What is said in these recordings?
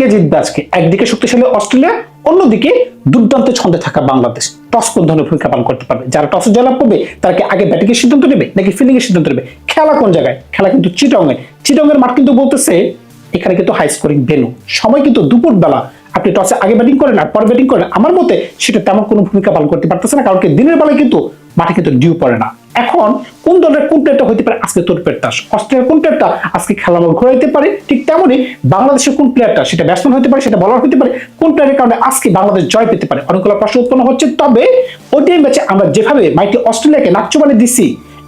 কে জিতবে আজকে? একদিকে শক্তিশালী অস্ট্রেলিয়া, অন্যদিকে দুর্দান্ত ছন্দে থাকা বাংলাদেশ। টস কোন ধরনের ভূমিকা পালন করতে পারবে? যারা টসে জয়লাভ করবে তারা কি আগে ব্যাটিং এর সিদ্ধান্ত নেবে নাকি ফিল্ডিং এর সিদ্ধান্ত নেবে? খেলা কোন জায়গায়? খেলা কিন্তু চিটাগং। চিটাগং এর মাঠ কিন্তু বলতেছে এখানে কিন্তু হাই স্কোরিং ভেন্যু। সময় কিন্তু দুপুর বেলা। আপনি টসে আগে ব্যাটিং করেন আর পরে ব্যাটিং করেন, আমার মতে সেটা তেমন কোনো ভূমিকা পালন করতে পারতেছে না, কারণ কি দিনের বেলায় কিন্তু মাঠে কিন্তু ডিউ পড়ে না। এখন কোন দলের কোন প্লেয়ারটা হতে পারে আজকে তোরপের তাস? অস্ট্রেলিয়ার কোন প্লেয়ারটা আজকে খেলা ঘুরাইতে পারে? ঠিক তেমনই বাংলাদেশের কোন প্লেয়ারটা, সেটা ব্যাটসম্যান হতে পারে, সেটা বলার হতে পারে, কোন প্লেয়ারের কারণে আজকে বাংলাদেশ জয় পেতে পারে? অনেকগুলো প্রশ্ন উৎপন্ন হচ্ছে। তবে ওডিআই ম্যাচে আমরা যেভাবে মাইটি অস্ট্রেলিয়াকে নাচ্যবানি দিছি,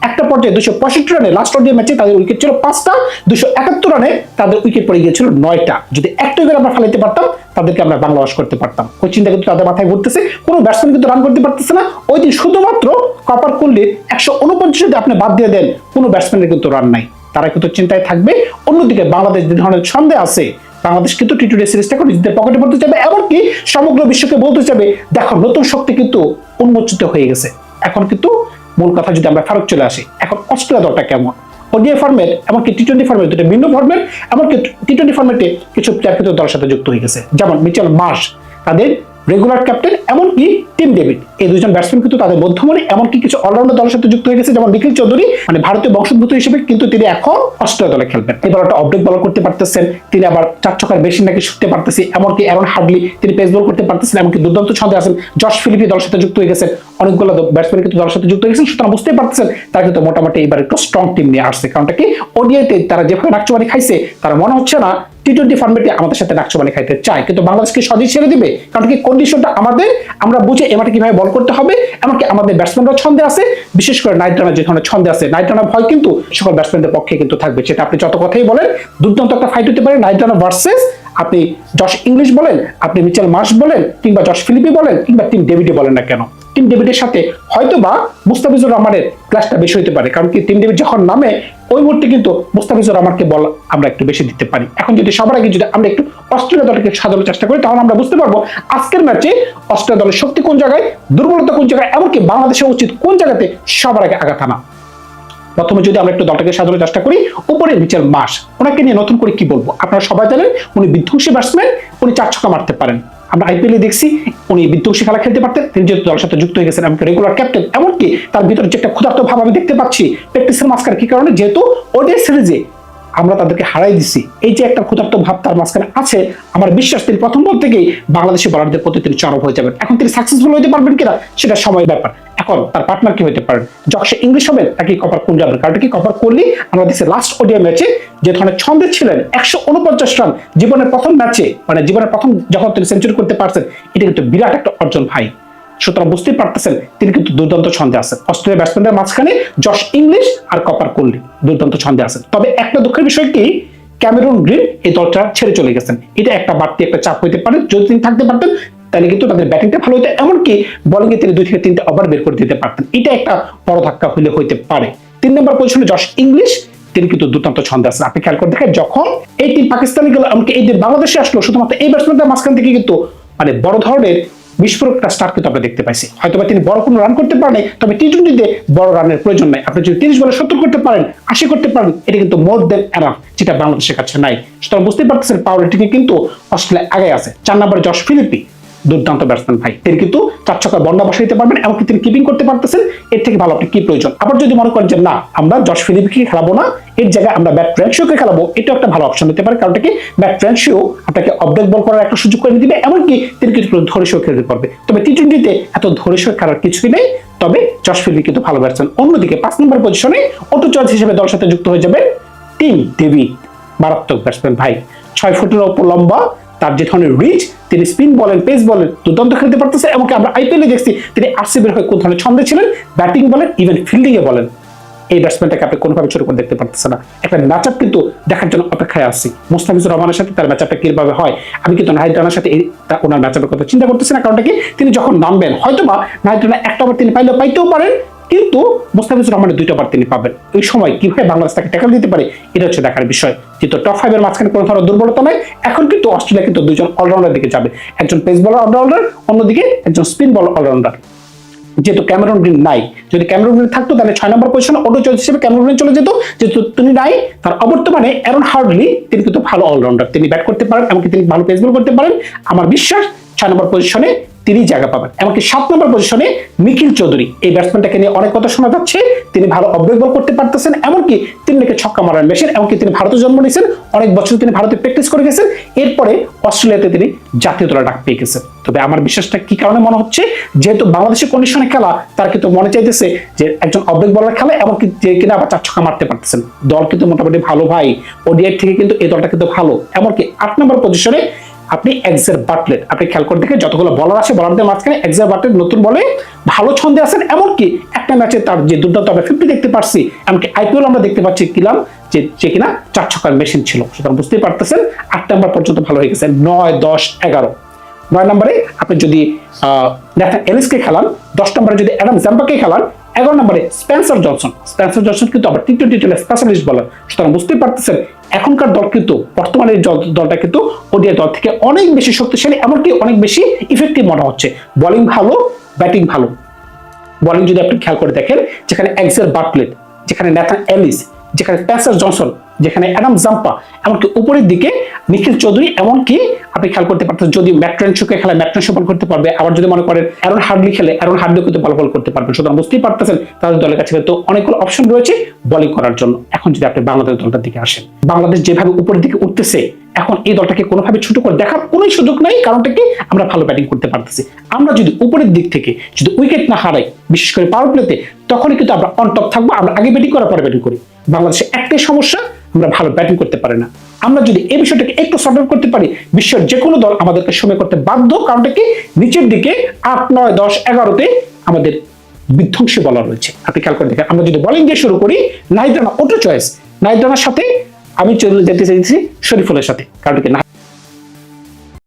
একটা পর্যায়ে 265 রানে লাস্ট ওডিআই ম্যাচে তাদের উইকেট ছিল 5টা, 271 রানে তাদের উইকেট পড়ে গিয়েছিল 9টা। যদি একটা উইকেট আমরা ফেলাইতে পারতাম তাদেরকে আমরা বাংলাদেশ করতে পারতাম। ওই চিন্তা কিন্তু তাদের মাথায় ঘুরতেছে। কোনো ব্যাটসম্যান কিন্তু রান করতে পারতেছে না। ওই দিন শুধুমাত্র কপার কুল্লির 149 যদি আপনি বাদ দিয়ে দেন, কোনো ব্যাটসম্যানের কিন্তু রান নাই। তারা কিন্তু চিন্তায় থাকবে। অন্যদিকে বাংলাদেশ যে ধরনের ছন্দে আছে, বাংলাদেশ কিন্তু টি-20 সিরিজটা নিজেদের পকেটে পড়তে চাবে, এমনকি সমগ্র বিশ্বকে বলতে চাবে দেখো নতুন শক্তি কিন্তু উন্মোচিত হয়ে গেছে। এখন কিন্তু মূল কথা যদি আমরা ফেরত চলে আসি, এখন অস্ট্রেলিয়া দলটা কেমন? ওডিআই ফরম্যাট এমনকি টি-20 ফরম্যাট, দুটো ভিন্ন ফরম্যাট। এমনকি টি-20 ফরম্যাটে কিছু প্লেয়ার কিন্তু দলের সাথে যুক্ত হয়ে গেছে, যেমন মিচেল মার্শ তাদের রেগুলার ক্যাপ্টেন, এমনকি টিম ডেভিড, এই দুজন ব্যাটসম্যান কিন্তু তাদের মধ্যমণি। এমনকি কিছু অলরাউন্ডার দলের সাথে যুক্ত হয়ে গেছে, যেমন নিখিল চৌধুরী, মানে ভারতীয় বংশোদ্ভূত হিসেবে কিন্তু তিনি এখন অস্ট্রেলিয়া দলে খেলবেন। এই বলটা অফ ব্রেক বল করতে পারতেছেন, তিনি আবার 4 ছক্কার বেশি নাকি ছুটতে পারতেছে, এমনকি অ্যারন হার্ডলি তিনি পেস বল করতে পারতেছেন, এমনকি দুর্দান্ত ছন্দে আছেন। জশ ফিলিপি দলের সাথে যুক্ত হয়ে গেছেন, অনেকগুলো ব্যাটসম্যান কিন্তু দলের সাথে যুক্ত হয়ে গেছেন। সুতরাং বুঝতেই পারতেছেন তারা কিন্তু মোটামুটি এবার একটু স্ট্রং টিম নিয়ে আসছে। কারণটা কি, ওডিআইতে তারা যেভাবে নাকচুবানি খাইছে, তারা মনে হচ্ছে না টি-20 ফরম্যাটে আমাদের সাথে নাকচুবানি খাইতে চায়। কিন্তু বাংলাদেশকে সহজেই ছেড়ে দিবে, কারণ কি কন্ডিশনটা আমাদের, আমরা বুঝে এ মাঠে কিভাবে বল করতে হবে। এমনকি আমাদের ব্যাটসম্যানরা ছন্দে আছে, বিশেষ করে নাইট রানার যে ধরনের ছন্দে আছে, নাইট রানার ভয় কিন্তু সকল ব্যাটসম্যানদের পক্ষে কিন্তু থাকবে। সেটা আপনি যত কথাই বলেন, দুর্দান্ত একটা ফাইট হতে পারে নাইট রানার ভার্সেস আপনি জশ ইংলিশ বলেন, আপনি মিচেল মার্শ বলেন, কিংবা জশ ফিলিপি বলেন, কিংবা টিম ডেভিডে বলেন না কেন, টিম ডেভিডের সাথে হয়তোবা মুস্তাফিজুর রহমানের ক্লাসটা বেশি হতে পারে। কারণ কি টিম ডেভিড যখন নামে ওই মুহূর্তে কিন্তু মুস্তাফিজুর রহমানকে বল আমরা একটু বেশি দিতে পারি। এখন যদি সবার আগে যদি আমরা একটু অস্ট্রেলিয়া দলকে সাজানোর চেষ্টা করি, তাহলে আমরা বুঝতে পারবো আজকের ম্যাচে অস্ট্রেলিয়া দলের শক্তি কোন জায়গায়, দুর্বলতা কোন জায়গায়, এমনকি বাংলাদেশের উচিত কোন জায়গাতে সবার আগে আঘাত আনা। প্রথমে যদি আমরা একটু দলটাকে সাজানোর চেষ্টা করি, উপরে মিচেল মার্শ, ওনাকে নিয়ে নতুন করে কি বলবো? আপনারা সবাই জানেন উনি বিধ্বংসী ব্যাটসম্যান, উনি 4 ছক্কা মারতে পারেন। আমরা আইপিএলে দেখছি উনি বিধ্বংসী খেলা খেলতে পারতেন, তিনি যেহেতু দলের সাথে যুক্ত হয়ে গেছেন, এমনকি রেগুলার ক্যাপ্টেন। এমনকি তার ভিতরে যে একটা ক্ষুধার্ত ভাব আমি দেখতে পাচ্ছি প্র্যাকটিসের মাঝখানে, কি কারণে, যেহেতু ওডিআই সিরিজে আমরা তাদেরকে হারাই দিছি, এই যে একটা ক্ষুধার্ত ভাব তার মাঝখানে আছে, আমার বিশ্বাস তিনি প্রথম বল থেকেই বাংলাদেশি বলারদের প্রতি তিনি চরম হয়ে যাবেন। এখন তিনি সাকসেসফুল হতে পারবেন কিনা সেটা সময়ের ব্যাপার। এখন তার পার্টনার কি হতে পারেন, জশ ইংলিশ হবেন নাকি কপার কুল যাবেন? কারণ কি কপার কুললি আমরা দেখছি লাস্ট ওডিআই ম্যাচে যে ধরনের ছন্দে ছিলেন, 149 রান জীবনের প্রথম ম্যাচে, মানে জীবনের প্রথম যখন তিনি সেঞ্চুরি করতে পারছেন, এটা কিন্তু বিরাট একটা অর্জন ভাই। সুতরাং বুঝতেই পারতেছেন তিনি কিন্তু দুর্দান্ত ছন্দে আছেন। অস্ট্রেলিয়া ব্যাটসম্যানদের মাঝখানে জশ ইংলিশ আর কপার কুল্লি দুর্দান্ত ছন্দে আছেন। তবে একটা দুঃখের বিষয় কি, ক্যামেরুন গ্রিন এই দলটা ছেড়ে চলে গেছেন। এটা একটা বাড়তি একটা চাপ হইতে পারে। যদি তিনি থাকতে পারতেন তাহলে কিন্তু তাদের ব্যাটিংটা ভালো হতো, এমনকি বোলিং এ তিনি 2 থেকে 3টে ওভার বের করে দিতে পারতেন। এটা একটা বড় ধাক্কা হইতে পারে। 3 নম্বর পজিশনে জশ ইংলিশ, তিনি কিন্তু দুর্দান্ত ছন্দে আছেন। আপনি খেয়াল করে দেখেন যখন এই টিম পাকিস্তানি গেল, এমনকি এই দিন বাংলাদেশে আসলো, শুধুমাত্র এই ব্যাটসম্যানদের মাঝখান থেকে কিন্তু মানে বড় ধরনের বিস্ফোরক স্টার কিন্তু আমরা দেখতে পাইছি। হয়তোবা তিনি বড় কোনো রান করতে পারেন, তবে টি-20তে বড় রানের প্রয়োজন নাই। আপনি যদি 30 বলে 70 করতে পারেন, 80 করতে পারেন, এটা কিন্তু মোর দেন এনাফ, যেটা বাংলাদেশের কাছে নাই। সুতরাং বুঝতেই পারতেছেন পাওয়ার রেটিংয়ে কিন্তু অস্ট্রেলিয়া আগে আছে। 4 নম্বরে জশ ফিলিপি, দুর্দান্ত ব্যাটসম্যান ভাই, তিনি কিন্তু 4 ছক্কা বন্যা বসাইতে পারবেন, এমনকি তিনি কিপিং করতে পারতেছেন। এর থেকে ভালো আপনি কি প্রয়োজন? আবার যদি মনে করেন যে না আমরা জশ ফিলিপকে খেলাবো না, এর জায়গায় আমরা ব্যাট ফ্রেন্সিওকে খেলাবো, এটা একটা ভালো অপশন হতে পারে। কারণ কি ব্যাট ফ্রেন্সিও আপনাকে অফ-ব্রেক বল করার একটা সুযোগ করে দিবে, এমনকি তিনি কিন্তু ধৈর্য খেলতে পারবে। তবে টি-20তে এত ধৈর্য খেলার কিছুই নেই। তবে জশ ফিলিপি কিন্তু ভালো ব্যাটসম্যান। অন্যদিকে 5 নম্বর পজিশনে অটো চয়েস হিসেবে দলের সাথে যুক্ত হয়ে যাবেন টিম ডেভিড, মারাত্মক ব্যাটসম্যান ভাই, 6 ফুটের উপর লম্বা, তার যে ধরনের রিচ, তিনি স্পিন বলেন, পেস বলেন দুর্দান্ত খেলতে পারতেছে। এমনকি আমরা আইপিএলে দেখছি তিনি আরসিবির হয়ে কোন ধরনের ছন্দে ছিলেন, ব্যাটিং বলেন, ইভেন ফিল্ডিং এ বলেন। এই ব্যাটসম্যানটাকে আপনি কোনোভাবে ছোট করে দেখতে পারতেছেন না। একটা ম্যাচআপ কিন্তু দেখার জন্য অপেক্ষায় আছি। মুস্তাফিজুর রহমানের সাথে তার ম্যাচআপটা কিভাবে হয়, আমি কিন্তু নাহিদ রানার সাথে ওনার ম্যাচআপের কথা চিন্তা করতেছি না। কারণটা কি, তিনি যখন নামবেন হয়তোবা নাহিদ রানা একটা ওভার তিনি পাইতেও পারেন, কিন্তু মুস্তাফিজুর রহমানের 2টা ওভার তিনি পাবেন। ওই সময় কিভাবে বাংলাদেশ তাকে ট্যাকল দিতে পারে, এটা হচ্ছে দেখার বিষয়। যেহেতু টপ 5 এর মাঝখানে কোনো ধরনের দুর্বলতা নাই, এখন কিন্তু অস্ট্রেলিয়া কিন্তু 2জন অলরাউন্ডার দিকে যাবে, একজন পেস বলার অলরাউন্ডার, অন্যদিকে একজন স্পিন বলার অলরাউন্ডার। যেহেতু ক্যামেরন গ্রিন নাই, যদি ক্যামেরন গ্রিন থাকতো তাহলে 6 নম্বর পজিশনে অটো চয়েস হিসেবে ক্যামেরন গ্রিন চলে যেত, যেহেতু তিনি নাই। তার অবর্তমানে অ্যারন হার্ডলি, তিনি কিন্তু ভালো অলরাউন্ডার, তিনি ব্যাট করতে পারেন, এমনকি তিনি ভালো পেস বল করতে পারেন। আমার বিশ্বাস 6 নম্বর পজিশনে তিনি জায়গা পাবেন। এমনকি 7 নম্বর পজিশনে নিখিল চৌধুরী, এই ব্যাটসম্যানটাকে নিয়ে অনেক কথা শোনা যাচ্ছে, তিনি ভালো অফব্রেক বল করতে পারতেছেন, এমনকি তিনি নাকি ছক্কা মারার মেশিন, এমনকি তিনি ভারতে জন্ম নিয়েছেন, অনেক বছর তিনি ভারতে প্র্যাকটিস করে গেছেন, এরপরে অস্ট্রেলিয়াতে তিনি জাতীয় দলে ডাক পেয়ে গেছেন। তবে আমার বিশ্বাসটা কি কারণে মনে হচ্ছে, যেহেতু বাংলাদেশের কন্ডিশনে খেলা, তার কিন্তু মনে চাইতেছে যে একজন অফব্রেক বলার খেলা, এমনকি যে কিনা আবার 4 ছক্কা মারতে পারতেছেন। দল কিন্তু মোটামুটি ভালো ভাই, ওডিআই থেকে কিন্তু এই দলটা কিন্তু ভালো। এমনকি 8 নম্বর পজিশনে আপনি এক্সার বাটলেট, আপনি খেয়াল করে দেখে যতগুলো বলার আছে, বলারদের মাঝখানে এক্সার বাটলেট নতুন বলে ভালো ছন্দে আছেন, এমনকি একটা ম্যাচে তার যে দুর্দান্ত আমরা 50 দেখতে পারছি, এমনকি আইপিএল আমরা দেখতে পাচ্ছি কিলাম যে কিনা 4 ছক্কার মেশিন ছিল। সুতরাং বুঝতেই পারতেছেন 8 নম্বর পর্যন্ত ভালো হয়ে গেছে। 9, 10, 11, 9 নম্বরে আপনি যদি ন্যাথন এলিসকে খেলান, 10 নম্বরে যদি অ্যাডাম জাম্পাকে খেলান, 11 নম্বরে স্পেন্সার জনসন কিন্তু আবার টি-20 টিমের স্পেশালিস্ট বলার। সুতরাং বুঝতেই পারতেছেন এখনকার দল কিন্তু, বর্তমানে দলটা কিন্তু ওডিআই দল থেকে অনেক বেশি শক্তিশালী, এমনকি অনেক বেশি ইফেক্টিভ মনে হচ্ছে। বোলিং ভালো, ব্যাটিং ভালো। বোলিং যদি আপনি খেয়াল করে দেখেন, যেখানে এক্সার বাটলেট, যেখানে ন্যাথন এলিস, যেখানে স্পেন্সার জনসন, যেখানে অ্যাডাম জাম্পা, এমনকি উপরের দিকে নিখিল চৌধুরী, এমনকি আপনি খেয়াল করতে পারতেন যদি ম্যাট্রেনশোকে খেলে ম্যাট্রেনশো বল করতে পারবে, আবার যদি মনে করেন অ্যারন হার্ডলি খেলে অ্যারন হার্ডলি কিন্তু ভালো বল করতে পারবে। সুতরাং বুঝতেই পারতেছেন তাদের দলের কাছে কিন্তু অনেকগুলো অপশন রয়েছে বোলিং করার জন্য। এখন যদি আপনি বাংলাদেশ দলটার দিকে আসেন, বাংলাদেশ যেভাবে উপরের দিকে উঠতেছে, এখন এই দলটাকে কোনোভাবে ছোট করে দেখার কোনো সুযোগ নাই, কারণটা কি, আমরা ভালো ব্যাটিং করতে পারতেছি। আমরা যদি উপরের দিক থেকে যদি উইকেট না হারাই, বিশেষ করে পাওয়ার প্লেতে, তখনই কিন্তু আমরা অন টপ থাকবো। আমরা আগে ব্যাটিং করার পরে ব্যাটিং করি। বাংলাদেশে একটাই সমস্যা, আমরা ভালো ব্যাটিং করতে পারি না। আমরা যদি এই বিষয়টাকে একটু সর্ট আউট করতে পারি, বিশ্বের যে কোনো দল আমাদেরকে সময় করতে বাধ্য। কারণটা কি, নিচের দিকে 8, 9, 10, 11তে আমাদের বিধ্বংসী বলার রয়েছে। আপনি খেয়াল করে দেখেন, আমরা যদি বোলিং দিয়ে শুরু করি, নাহিদ রানা অটো চয়েস, নাহিদ রানার সাথে আমি চলে যেতে চাইছি শরীফুলের সাথে। কারণ কি,